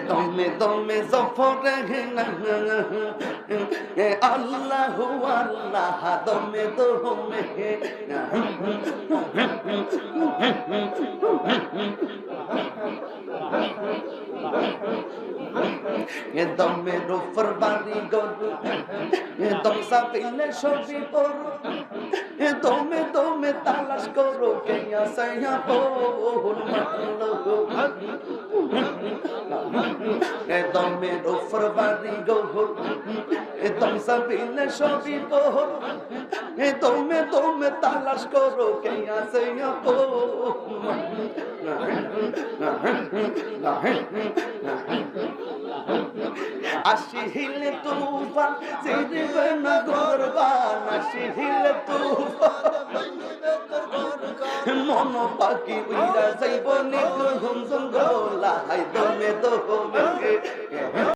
দমে দমে জফরে আল্লাহু আল্লাহ দমে দমে দমে রুফর বাড়ি গরু দম সাপিলে সবই পড়ো দমে দমে তালাশ করো কে আসয়া পোল মারলো দমে রুফর বাড়ি গরু দম সাপিলে সবই পড়ো দমে দমে তালাশ করো কে আসয়া পোল আসি হিলে তুফান জিরবে না গরবান আসি হিলে তুফান মন পাখি উইরা যাইব নিকুল হুমজুম গোলা হাই দো